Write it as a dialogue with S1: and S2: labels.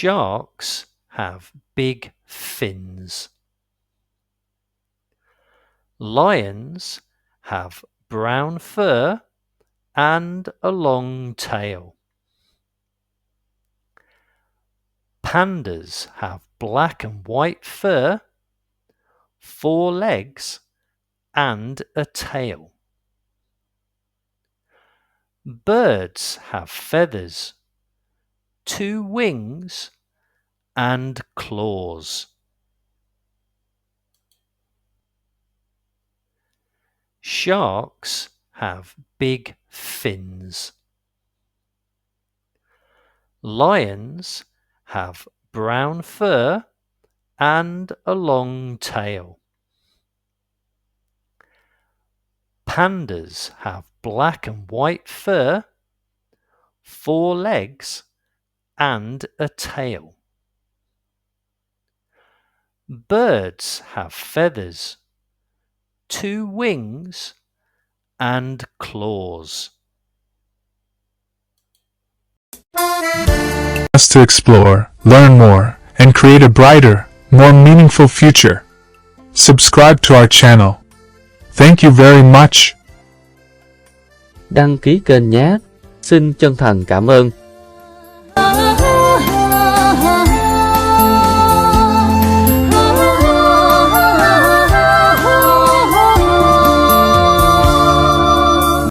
S1: Sharks have big fins. Lions have brown fur and a long tail. Pandas have black and white fur, 4 legs and a tail. Birds have feathers, 2 wings and claws. Sharks have big fins. Lions have brown fur and a long tail. Pandas have black and white fur, 4 legs and a tail. Birds have feathers, 2 wings and claws.
S2: Us to explore, learn more, and create a brighter, more meaningful future. Subscribe to our channel. Thank you very much.
S3: Đăng ký kênh nhé. Xin chân thành cảm ơn.